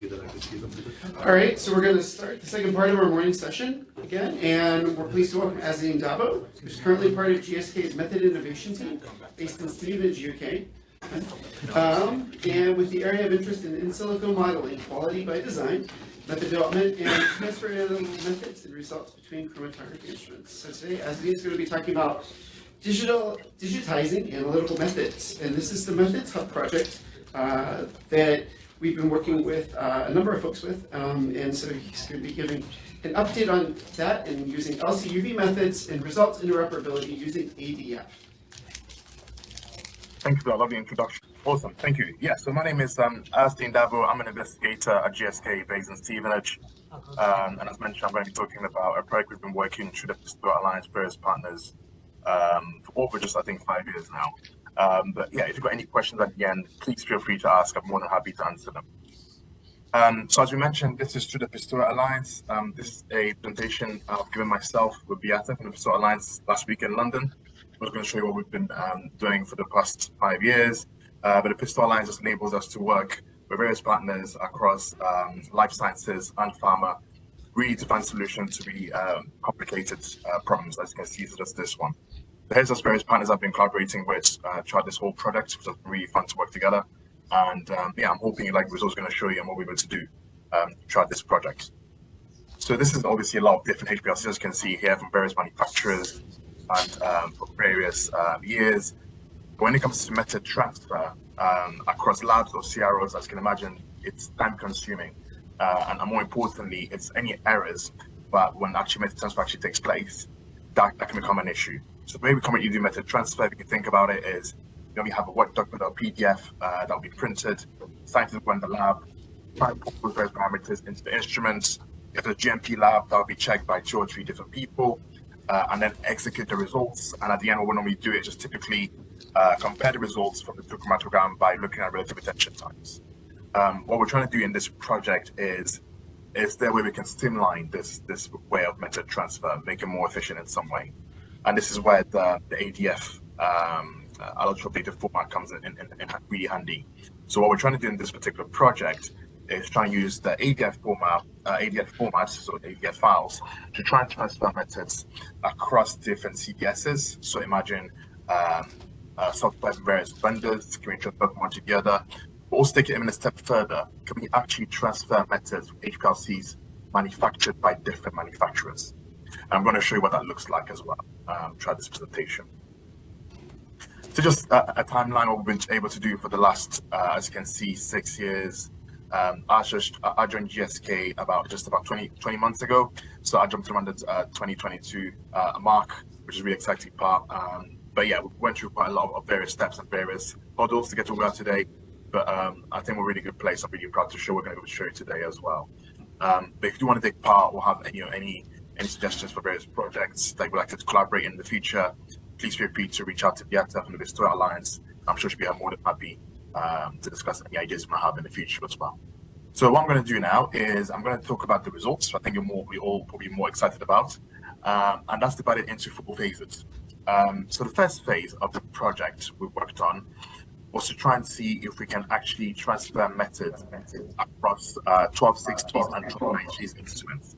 All right, so we're going to start the second part of our morning session again, and we're pleased to welcome Azzedine Dabo, who's currently part of GSK's Method Innovation Team, based in Stevenage, UK. And with the area of interest in silico modeling, quality by design, method development, and transfer analytical methods and results between chromatography instruments. So today, Azzedine is going to be talking about digitizing analytical methods, and this is the Methods Hub project that we've been working with a number of folks with, and so he's going to be giving an update on that and using LCUV methods and results interoperability using ADF. Thank you for that lovely introduction. Awesome, thank you. Yeah, so my name is Azzedine Dabo. I'm an investigator at GSK based in Stevenage. And as mentioned, I'm going to be talking about a project we've been working through the Pistol Alliance various partners for over just, I think, 5 years now. But yeah, if you've got any questions at the end, please feel free to ask. I'm more than happy to answer them. So as we mentioned, this is through the Pistol Alliance. This is a presentation I've given myself with Beata from the Pistol Alliance last week in London. I was going to show you what we've been doing for the past 5 years. But the Pistol Alliance just enables us to work with various partners across life sciences and pharma, really to find solutions to really complicated problems, as you can see, such as this one. So here's us various partners I've been collaborating with throughout this whole project, which has been really fun to work together. And yeah, I'm hoping you like the results I'm going to show you and what we're able to do throughout this project. So this is obviously a lot of different HPLCs, as you can see here, from various manufacturers and for various years. When it comes to method transfer across labs or CROs, as you can imagine, it's time consuming. And more importantly, it's any errors, but when actually method transfer actually takes place, that can become an issue. So the way we currently do method transfer, if you can think about it, is we have a Word document or PDF that will be printed, scientists go in the lab, try and put those various parameters into the instruments. If it's a GMP lab, that will be checked by 2 or 3 different people, and then execute the results. And at the end, what we normally do is just typically compare the results from the chromatogram by looking at relative attention times. What we're trying to do in this project is there where we can streamline this way of method transfer, make it more efficient in some way. And this is where the ADF allotrope data format comes in really handy. So what we're trying to do in this particular project is try and use the ADF format, so ADF files, to try and transfer methods across different CDSs. So imagine software from various vendors, can we transfer from one to the other? But also take it even a step further, can we actually transfer methods from HPLCs manufactured by different manufacturers? And I'm going to show you what that looks like as well throughout this presentation. So just a timeline of what we've been able to do for the last, as you can see, 6 years. I joined GSK about 20 months ago. So I jumped around the 2022 mark, which is a really exciting part. But yeah, we went through quite a lot of various steps and various hurdles to get to where we are today. But I think we're in a really good place. I'm really proud to show we're going to be able to show you today as well. But if you do want to take part or have any suggestions for various projects that you'd like to collaborate in the future, please feel free to reach out to Beata from the Pistol Alliance. I'm sure she'll be more than happy to discuss any ideas you might have in the future as well. So what I'm going to do now is I'm going to talk about the results. I think we're all probably more excited about, and that's divided into 4 phases. So the first phase of the project we worked on was to try and see if we can actually transfer methods across 1260s and 1290s instruments.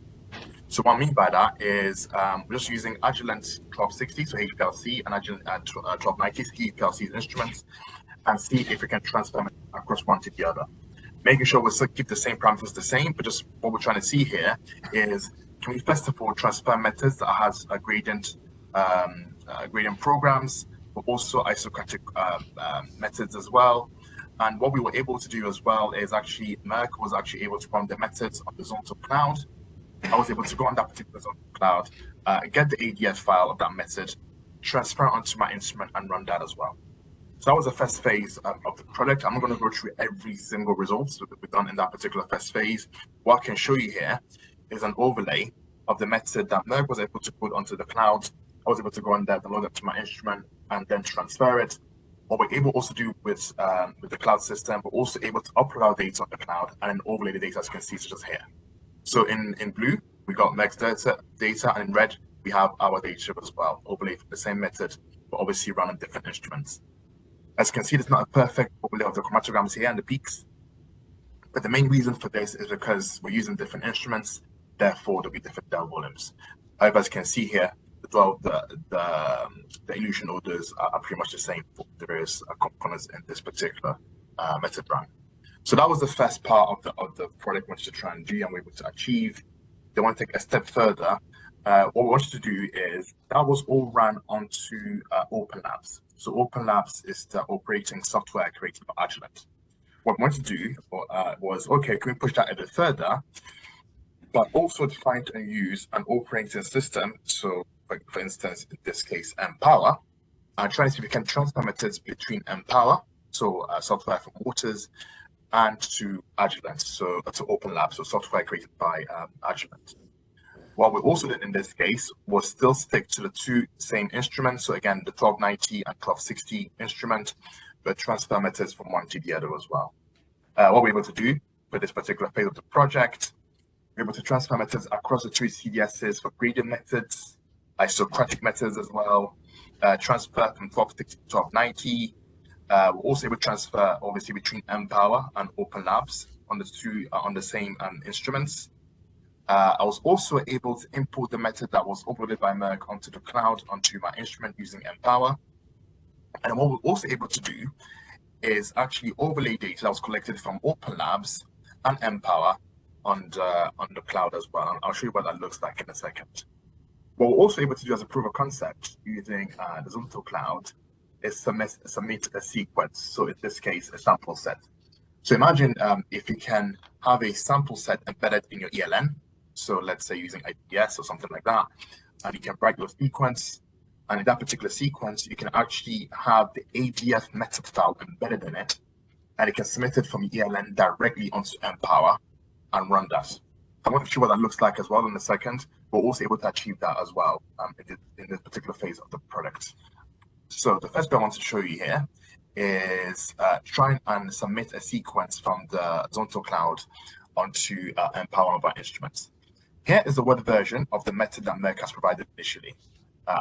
So what I mean by that is we're just using Agilent 1260, so HPLC, and Agilent 1290s, HPLC instruments, and see if we can transfer them across one to the other. Making sure we still keep the same parameters the same, but just what we're trying to see here is, can we first of all transfer methods that has a gradient programs, but also isocratic methods as well. And what we were able to do as well is actually, Merck was actually able to run the methods on the Zonto cloud. I was able to go on that particular Zonto cloud, get the ADF file of that method, transfer it onto my instrument and run that as well. So that was the first phase of the project. I'm not going to go through every single result that we've done in that particular first phase. What I can show you here is an overlay of the method that Merck was able to put onto the cloud. I was able to go on there, download it to my instrument, and then transfer it. What we're able also to do with the cloud system, we're also able to upload our data on the cloud and then overlay the data, as you can see, such as here. So in blue, we got Merck's data, and in red, we have our data as well, overlay for the same method, but obviously run on different instruments. As you can see, there's not a perfect overlay of the chromatograms here and the peaks, But the main reason for this is because we're using different instruments, therefore there'll be different Dabo volumes. However, as you can see here, the illusion orders are pretty much the same for the various components in this particular method run. So that was the first part of the product we wanted to try and do, and we were able to achieve. They want to take a step further. What we wanted to do is that was all run onto Open Labs. So Open Labs is the operating software created by Azzedine. What we wanted to do was, okay, can we push that a bit further, but also trying to use an operating system. So, for instance, in this case, Empower, and trying to see if we can transfer methods between Empower, so software from Waters, and to Azzedine, so to Open Labs, so software created by Azzedine. What we also did in this case was still stick to the two same instruments. So again, the 1290 and 1260 instrument, but transfer methods from one to the other as well. What we're able to do for this particular phase of the project, we're able to transfer methods across the two CDSs for gradient methods, isocratic methods as well, transfer from 1260 to 1290. We're also able to transfer obviously between Empower and Open Labs on the two on the same instruments. I was also able to import the method that was uploaded by Merck onto the cloud onto my instrument using Empower. And what we're also able to do is actually overlay data that was collected from Open Labs and Empower on the cloud as well. I'll show you what that looks like in a second. What we're also able to do as a proof of concept using the Zonto cloud is submit a sequence. So in this case, a sample set. So imagine if you can have a sample set embedded in your ELN. So let's say using ADF or something like that, and you can write your sequence. And in that particular sequence, you can actually have the ADF method file embedded in it, and you can submit it from ELN directly onto Empower and run that. I want to show what that looks like as well in a second. We're also able to achieve that as well in this particular phase of the product. So the first bit I want to show you here is trying and submit a sequence from the Zonto cloud onto Empower of our instruments. Here is the word version of the method that Merck has provided initially,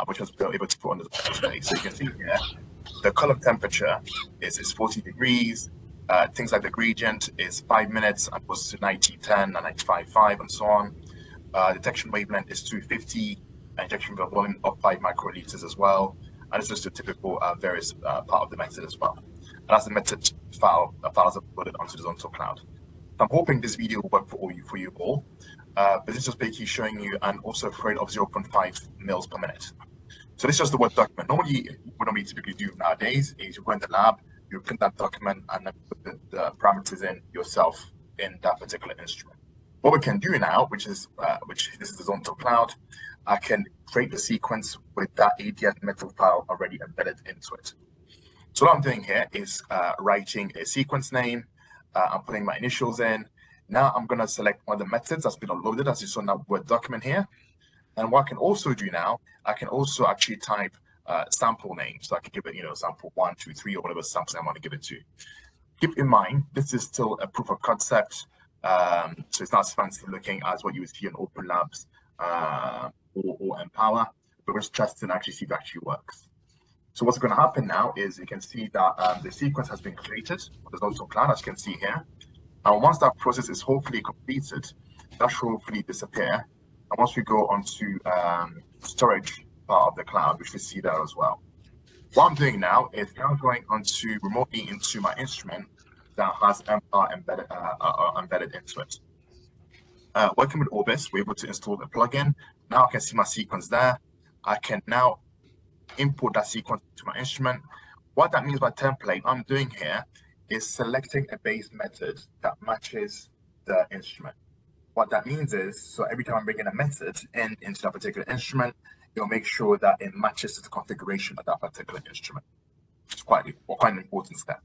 which was able to put on the display. So you can see here, the column temperature is 40 degrees. Things like the gradient is 5 minutes and goes to 9010 and 95.5 and so on. Detection wavelength is 250, injection volume of 5 microliters as well. And it's just a typical various part of the method as well. And that's the method file. The files are uploaded onto the Zonto cloud. I'm hoping this video will work for you all. But this is just basically showing you an also rate of 0.5 mils per minute. So this is just the Word document. Normally, what we typically do nowadays is you go in the lab, you print that document, and then put the parameters in yourself in that particular instrument. What we can do now, which this is the Zonto cloud, I can create the sequence with that ADF method file already embedded into it. So what I'm doing here is writing a sequence name. I'm putting my initials in. Now I'm going to select one of the methods that's been uploaded, as you saw in that Word document here. And what I can also do now, I can also actually type sample name. So I can give it, sample 1, 2, 3, or whatever sample I want to give it to. Keep in mind, this is still a proof of concept. So it's not as fancy looking as what you would see in Open Labs or Empower, but we're just testing to actually see if it actually works. So what's going to happen now is you can see that the sequence has been created on the Zonto cloud, as you can see here. And once that process is hopefully completed, that should hopefully disappear. And once we go onto storage part of the cloud, we should see that as well. What I'm doing now is now going onto remotely into my instrument that has Empower embedded into it. Working with Orbis, we're able to install the plugin. Now I can see my sequence there. I can now import that sequence to my instrument. What that means by template, I'm doing here is selecting a base method that matches the instrument. What that means is, so every time I'm bringing a method into that particular instrument, it'll make sure that it matches to the configuration of that particular instrument. It's quite an important step.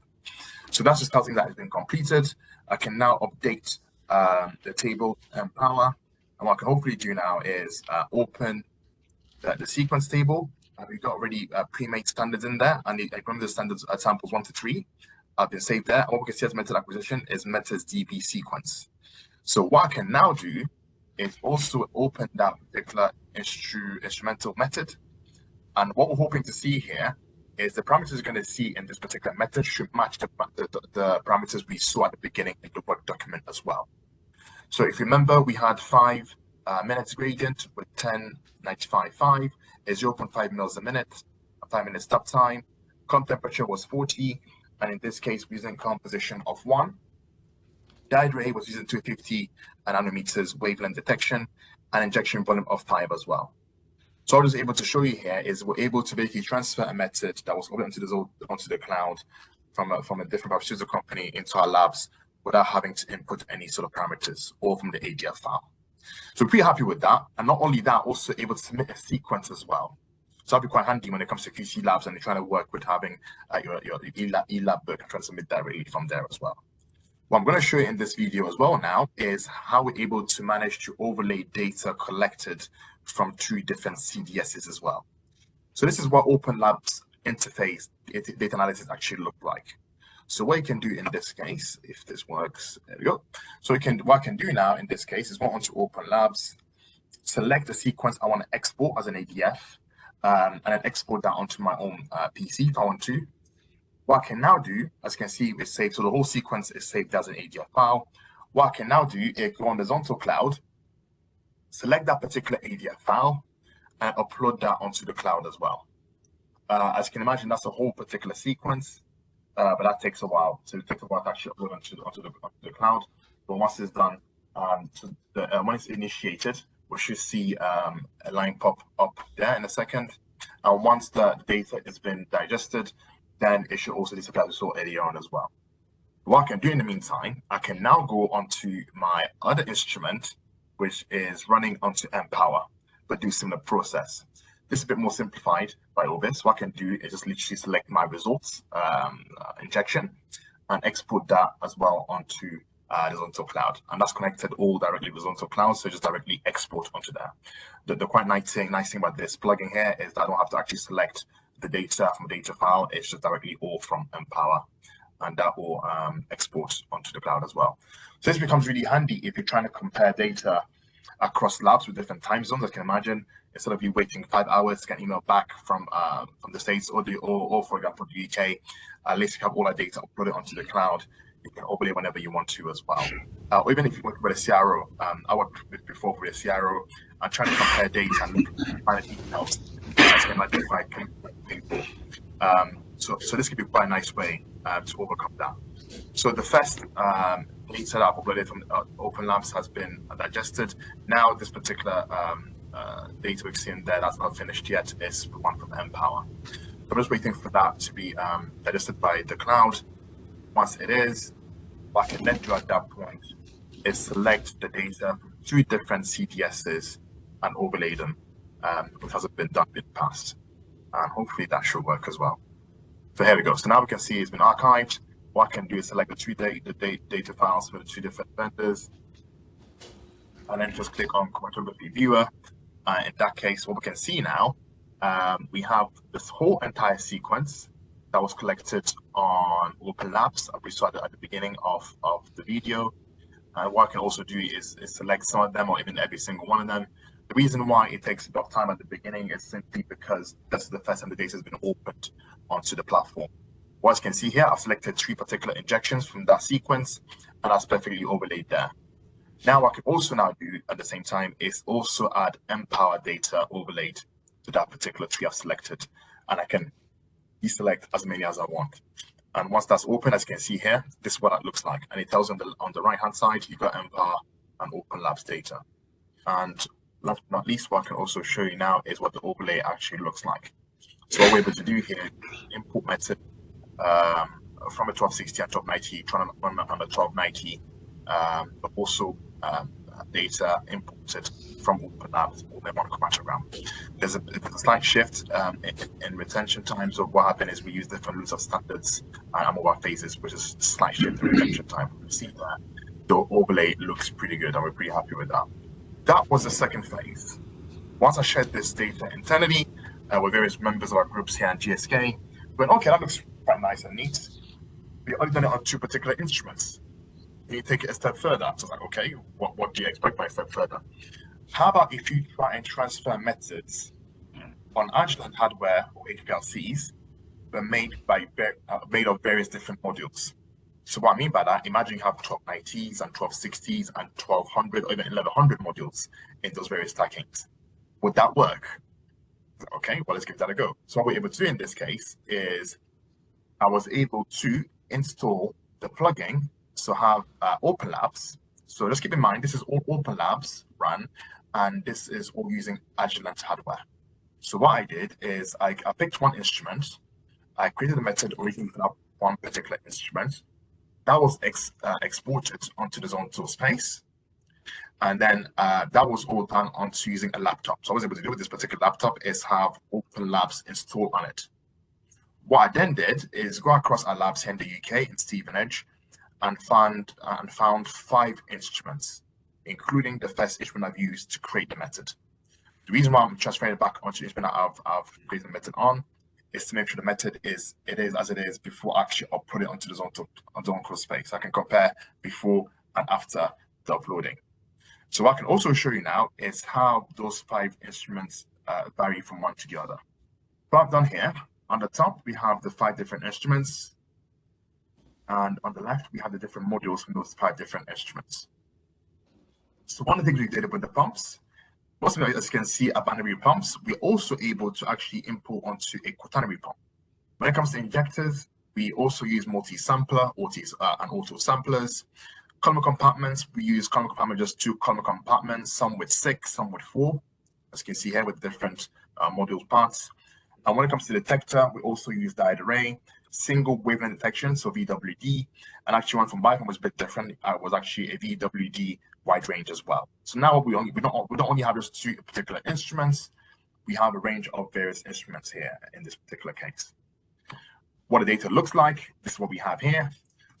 So that's just something that has been completed. I can now update the table Empower. And what I can hopefully do now is open the sequence table. We've got already pre-made standards in there, and I remember the standards are samples 1 to 3 have been saved there. And what we can see as method acquisition is methods DB sequence. So what I can now do is also open that particular instrumental method. And what we're hoping to see here is the parameters you're going to see in this particular method should match the parameters we saw at the beginning in the work document as well. So if you remember, we had 5 minutes gradient with 10.95.5 is 0.5 mils a minute, 5 minutes stop time. Comp temperature was 40, and in this case, we're using composition of 1. Dyed ray was using 250 nanometers wavelength detection, and injection volume of 5 as well. So what I was able to show you here is we're able to basically transfer a method that was uploaded onto the cloud from a different pharmaceutical company into our labs without having to input any sort of parameters or from the ADF file. So we're pretty happy with that. And not only that, also able to submit a sequence as well. So that'll be quite handy when it comes to QC labs and you're trying to work with having your e-lab book and trying to submit directly from there as well. What I'm going to show you in this video as well now is how we're able to manage to overlay data collected from 2 different CDSs as well. So this is what Open Labs interface data analysis actually look like. So what you can do in this case, if this works, there we go. So what I can do now in this case is go onto Open Labs, select the sequence I want to export as an ADF, and then export that onto my own PC if I want to. What I can now do, as you can see, is saved. So the whole sequence is saved as an ADF file. What I can now do is go on the Zonto cloud, select that particular ADF file, and upload that onto the cloud as well. As you can imagine, that's a whole particular sequence, but that takes a while. So it takes a while to actually upload onto the cloud. But once it's done, when it's initiated, we should see a line pop up there in a second. And once the data has been digested, then it should also disappear as we saw earlier on as well. What I can do in the meantime, I can now go onto my other instrument, which is running onto Empower, but do similar process. This is a bit more simplified by all this. What I can do is just literally select my results injection and export that as well onto the Zonto cloud. And that's connected all directly with Zonto cloud, so just directly export onto there. The quite nice thing about this plugin here is that I don't have to actually select the data from a data file. It's just directly all from Empower, and that will export onto the cloud as well. So this becomes really handy if you're trying to compare data across labs with different time zones. I can imagine instead of you waiting 5 hours to get an email back from the States or for example the UK, at least you have all that data uploaded onto the cloud. You can overlay whenever you want to as well. Or even if you work with a CRO, I worked before with a CRO, I'm trying to compare data and find details. As you can imagine, quite painful. So this could be quite a nice way to overcome that. So the first data that I've uploaded from Open Labs has been digested. Now this particular data we've seen there that's not finished yet is the one from Empower. I'm just waiting for that to be digested by the cloud. Once it is, what I can then do at that point is select the data from 2 different CDSs and overlay them, which hasn't been done in the past. And hopefully that should work as well. So here we go. So now we can see it's been archived. What I can do is select the 2 data files for the 2 different vendors, and then just click on Chromatography Viewer. In that case, what we can see now, we have this whole entire sequence that was collected on Open Labs, as we saw at the beginning of the video. What I can also do is select some of them or even every single one of them. The reason why it takes a bit of time at the beginning is simply because that's the first time the data has been opened onto the platform. As you can see here, I've selected 3 particular injections from that sequence, and that's perfectly overlaid there. Now, what I can also now do at the same time is also add Empower data overlaid to that particular 3 I've selected, and I can deselect as many as I want. And once that's open, as you can see here, this is what it looks like. And it tells on the right-hand side, you've got Empower and Open Labs data. And last but not least, what I can also show you now is what the overlay actually looks like. So what we're able to do here, import method from a 1260 and 1290, trying to run on the 1290, but also data imported from Open Labs or their one chromatogram. There's a slight shift in retention time. So what happened is we use different loops of standards and mobile phases, which is a slight shift in retention time. You see that the overlay looks pretty good, and we're pretty happy with that. That was the second phase. Once I shared this data internally with various members of our groups here at GSK, we went, okay, that looks quite nice and neat. We only done it on 2 particular instruments. Can you take it a step further? So I was like, okay, what do you expect by a step further? How about if you try and transfer methods on Azzedine hardware or HPLCs, but made of various different modules. So what I mean by that, imagine you have 1290s and 1260s and 1200 or even 1100 modules in those various stackings. Would that work? Okay, well, let's give that a go. So what we're able to do in this case is I was able to install the plugin, so have Open Labs. So just keep in mind, this is all Open Labs run, and this is all using Azzedine hardware. So what I did is I picked one instrument, I created a method originally for that one particular instrument. That was exported onto the zone tool space. And then that was all done onto using a laptop. So I was able to do with this particular laptop is have Open Labs installed on it. What I then did is go across our labs here in the UK in Stevenage and found 5 instruments, including the first instrument I've used to create the method. The reason why I'm transferring it back onto the instrument I've created the method on is to make sure the method is as it is before I actually upload it onto the zone tool space. I can compare before and after the uploading. So what I can also show you now is how those 5 instruments vary from one to the other. What I've done here, on the top, we have the 5 different instruments. And on the left, we have the different modules from those 5 different instruments. So one of the things we did with the pumps, most of it, as you can see, are binary pumps. We're also able to actually import onto a quaternary pump. When it comes to injectors, we also use multi-sampler and auto samplers. Column compartments, we use column compartment, just 2 column compartments, some with 6, some with 4, as you can see here with different modules parts. And when it comes to detector, we also use diode array, single wavelength detection, so VWD, and actually one from Bipon was a bit different. It was actually a VWD wide range as well. So now we don't only have just 2 particular instruments, we have a range of various instruments here in this particular case. What the data looks like, this is what we have here.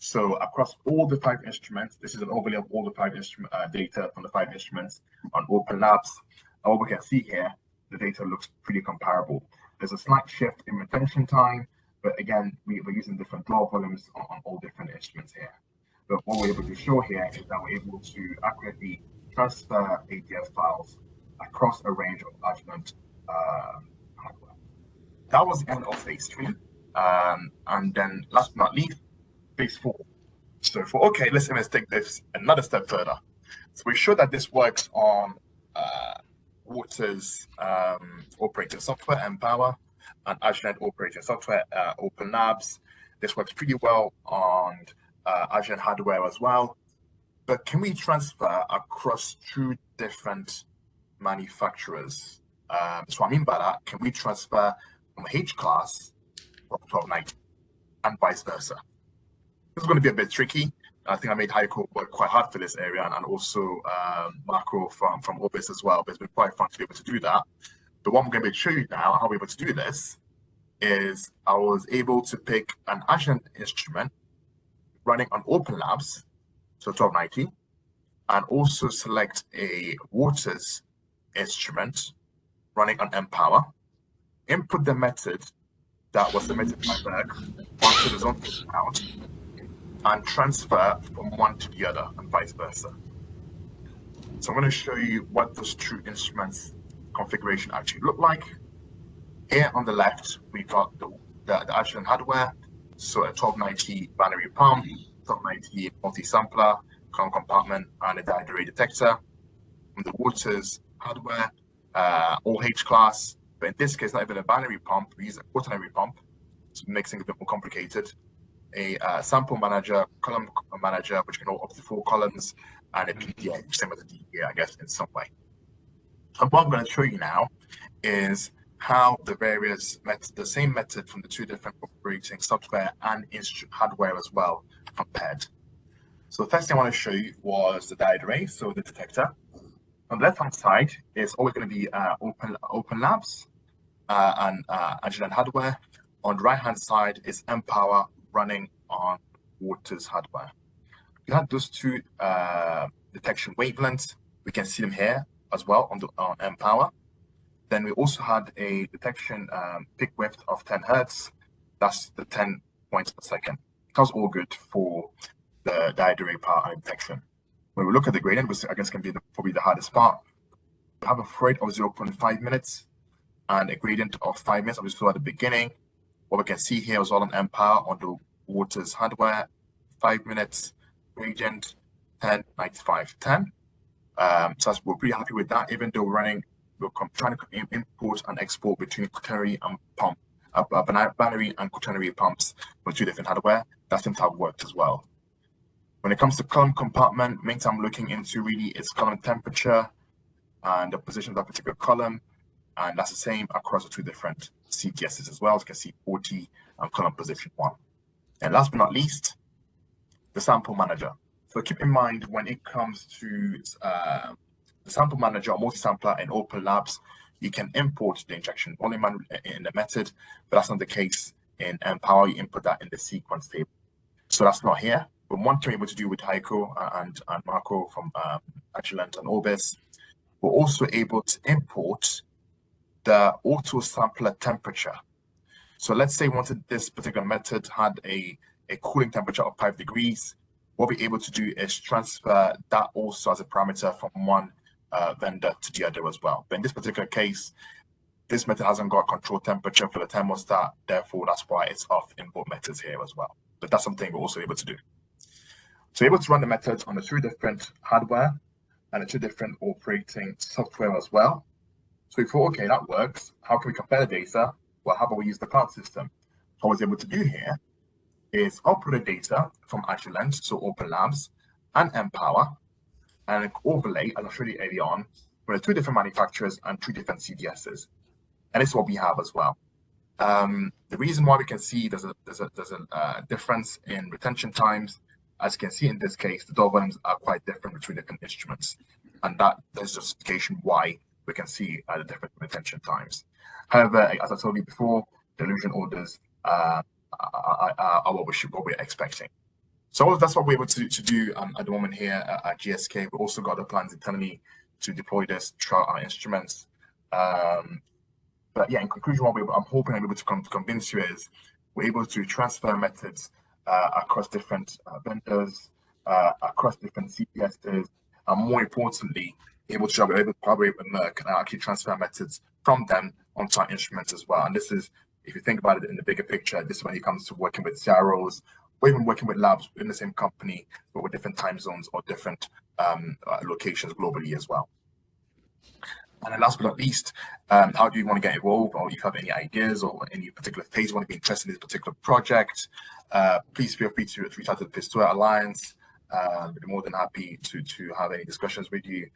So across all the 5 instruments, this is an overlay of all the 5 instrument data from the 5 instruments on Open Labs. And what we can see here, the data looks pretty comparable. There's a slight shift in retention time, but again, we're using different draw volumes on all different instruments here. But what we're able to show here is that we're able to accurately transfer ADF files across a range of Azzedine hardware. That was the end of phase 3. And then last but not least, phase 4. So okay, let's take this another step further. So we showed that this works on Water's operating software, Empower, and Azzedine operating software, Open Labs. This works pretty well on Azzedine hardware as well. But can we transfer across 2 different manufacturers? So I mean by that, can we transfer from H-class from 1290 and vice versa? This is going to be a bit tricky. I think I made Heiko work quite hard for this area, and also Marco from Orbis as well. But it's been quite fun to be able to do that. But what I'm going to show you now, how we're able to do this, is I was able to pick an Azzedine instrument running on Open Labs, so 1290, and also select a Waters instrument running on Empower, input the method that was submitted by Berg onto the zone out, and transfer from one to the other and vice versa. So I'm going to show you what those 2 instruments configuration actually look like. Here on the left, we've got the Azzedine hardware, so a 1290 binary pump, 1290 multi-sampler, column compartment, and a diode array detector. On the Waters hardware, all H-class, but in this case, not even a binary pump, we use a quaternary pump, so mixing a bit more complicated. A sample manager, column manager, which can hold up to 4 columns, and a PDA, same as a DPA, I guess, in some way. And what I'm going to show you now is how the various methods, the same method from the 2 different operating software and hardware as well, compared. So the first thing I want to show you was the diode array, so the detector. On the left-hand side is always going to be Open Labs and Azzedine hardware. On the right-hand side is Empower running on Waters hardware. We had those 2 detection wavelengths. We can see them here as well on Empower. Then we also had a detection peak width of 10 Hertz. That's the 10 points per second. That was all good for the diode array part and detection. When we look at the gradient, which I guess can be probably the hardest part, have a flow rate of 0.5 minutes and a gradient of 5 minutes, as we saw at the beginning. What we can see here is all on Empower on the Waters hardware, 5 minutes, gradient, 10, 95, 10. So we're pretty happy with that, even though we're trying to import and export between quaternary and pump, binary and quaternary pumps with 2 different hardware. That seems to have worked as well. When it comes to column compartment, main thing I'm looking into really is column temperature and the position of that particular column. And that's the same across the 2 different CTSs as well. As you can see, 40 and column position 1. And last but not least, the sample manager. So keep in mind when it comes to the sample manager or multi-sampler in Open Labs, you can import the injection volume in the method, but that's not the case in Empower. You input that in the sequence table. So that's not here. But one thing we're able to do with Heiko and Marco from Azzedine and Orbis, we're also able to import the auto sampler temperature. So let's say we wanted this particular method had a cooling temperature of 5 degrees. What we're able to do is transfer that also as a parameter from one vendor to the other as well. But in this particular case, this method hasn't got control temperature for the thermostat. Therefore, that's why it's off in both methods here as well. But that's something we're also able to do. So we're able to run the methods on the 2 different hardware and the 2 different operating software as well. So we thought, okay, that works. How can we compare the data? Well, how about we use the cloud system? What I was able to do here is upload the data from Azzedine, so Open Labs, and Empower, and overlay, as I showed you earlier on, with 2 different manufacturers and 2 different CDSs. And this is what we have as well. The reason why we can see there's a difference in retention times, as you can see in this case, the door volumes are quite different between different instruments. And there's justification why we can see the different retention times. However, as I told you before, dilution orders are what we're expecting. So that's what we're able to do at the moment here at GSK. We've also got the plans internally to deploy this throughout our instruments. But yeah, in conclusion, what I'm hoping I'm able to convince you is we're able to transfer methods across different vendors, across different CPSs, and more importantly, able to collaborate with Merck and actually transfer methods from them onto our instruments as well. And this is, if you think about it in the bigger picture, this is when it comes to working with CROs, or even working with labs in the same company, but with different time zones or different locations globally as well. And then last but not least, how do you want to get involved, or if you have any ideas or any particular phase you want to be interested in this particular project, please feel free to reach out to the Pistua Alliance. We'd be more than happy to have any discussions with you.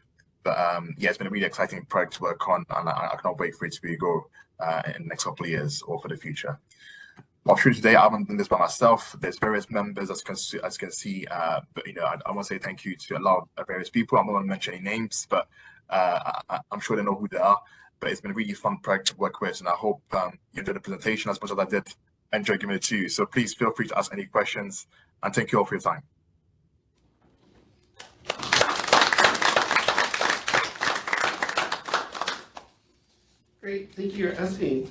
But yeah, it's been a really exciting project to work on, and I cannot wait for it to go in the next couple of years or for the future. Well, through today, I haven't done this by myself. There's various members, as you can see, but I want to say thank you to a lot of various people. I'm not going to mention any names, but I'm sure they know who they are. But it's been a really fun project to work with, and I hope you enjoyed the presentation as much as I did. Enjoy giving it to you. So please feel free to ask any questions, and thank you all for your time. Great, thank you, Azzedine.